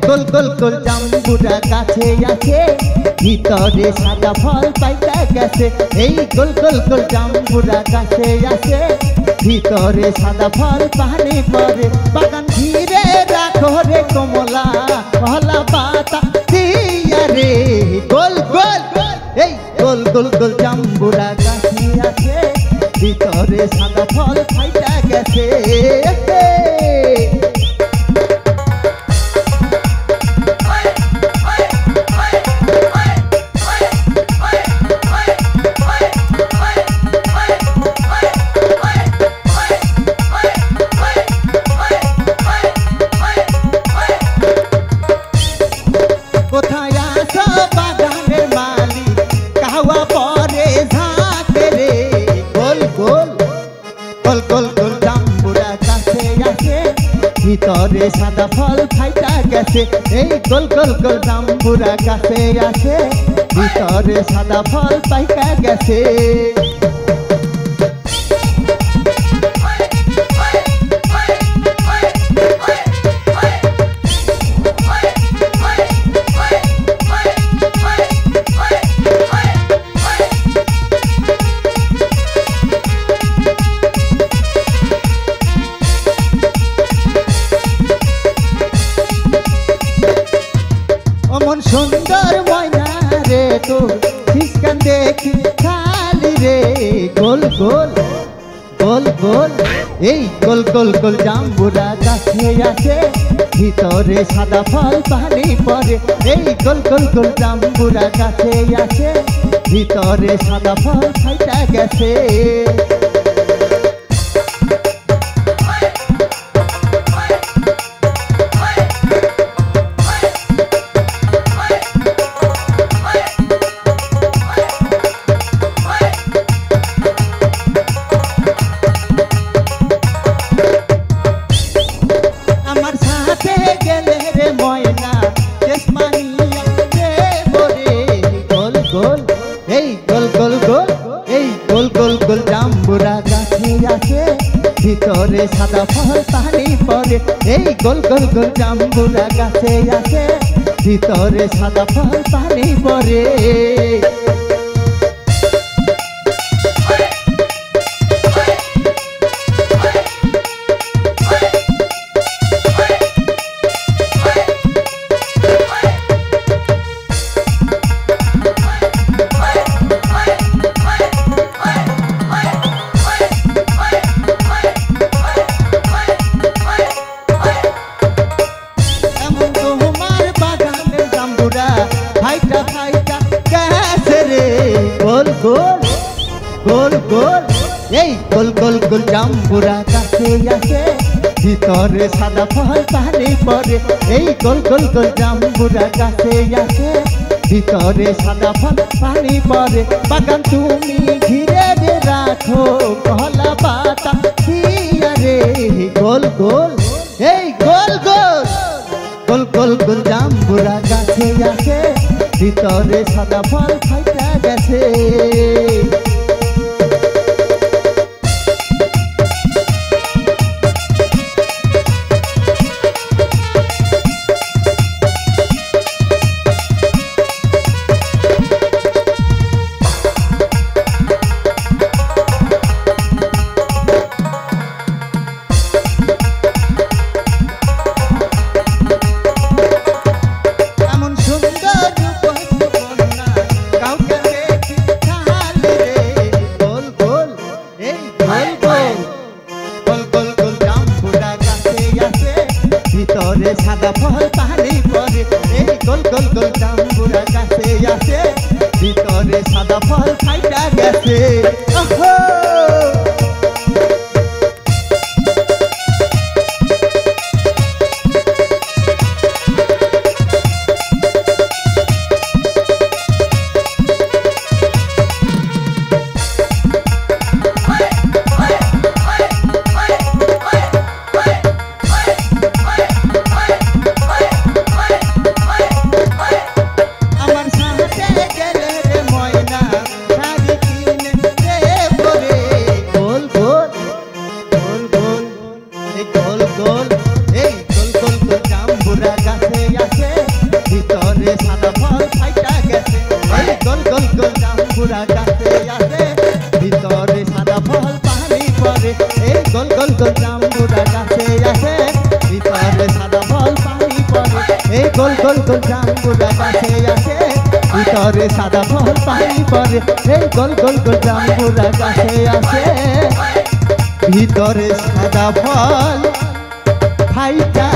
গোল গোল গোল জাম্বুরা গাছে আছে, ভিতরে সাদা ফল পাইকা গেছে। এই গোল গোল গোল জাম্বুরা গাছে আছে, ভিতরে সাদা ফল পানি পরে। বাগান ঘিরে রাখো রে কমলা, কলা পাতা দিয়া রে। গোল গোল এই গোল গোল গোল জাম্বুরা গাছে আছে, ভিতরে সাদা ফল পাইকা গেছে। কোথায় আসো বাগানের মালিক, কাওয়া পরে ঝাঁকে রে। গোল গোল গোল গোল গোল জাম্বুরা গাছে আছে, ভিতরে সাদা ফল ফাইটা গেছে। এই গোল গোল গোল জাম্বুরা গাছে আছে, ভিতরে সাদা ফল পাইকা গেছে। অমন সুন্দর ময়না রে তোর শিশকান দেখি খালি রে। গোল গোল গোল গোল এই গোল গোল গোল জাম্বুরা গাছে আছে, ভিতরে সাদা ফল পানি পরে। এই গোল গোল গোল জাম্বুরা গাছে আছে, ভিতরে সাদা ফল খাইটা গেছে। আমার সাথে গেলে রে ময়না চেষ্মানিয়া দেবো রে। গোল গোল এই গোল গোল গোল এই গোল গোল গোল জাম্বুরা গাছে আছে, ভিতরে সাদা ফল পানি পরে। এই গোল গোল গোল জাম্বুরা গাছে আছে, ভিতরে সাদা ফল পানি পরে। ফাইটা ফাইটা গেছে রে। গোল গোল গোল গোল এই গোল গোল গোল জাম্বুরা গাছে আছে, ভিতরে সাদা ফল পানি পরে। এই গোল গোল গোল জাম্বুরা গাছে আছে, ভিতরে সাদা ফল পানি পরে। বাগান তুমি ঘিরে রে রাখো, কলা পাতা দিয়া রে। গোল গোল এই গোল গোল গোল গোল গোল জাম্বুরা গাছে আছে, ভিতরে সাদা ফল খাইটা গেছে। ভিতরে সাদা ফল পানি পরে। এই গোল গোল গোল জাম্বুরা গাছে আছে, ভিতরে সাদা ফল খাইটা গেছে। আমার সাথে গেলে রে ময়না শাড়ি কিনে দেবো রে। জাম্বুরা গাছে আছে ভিতরে সাদা ফল পানি পড়ে এই গোল গোল গোল জাম্বুরা গাছে আছে ভিতরে সাদা ফল পানি পড়ে এই গোল গোল গোল জাম্বুরা গাছে আছে ভিতরে সাদা ফল পানি পড়ে এই গোল গোল গোল জাম্বুরা গাছে আছে ভিতরে সাদা ফল ফাইটা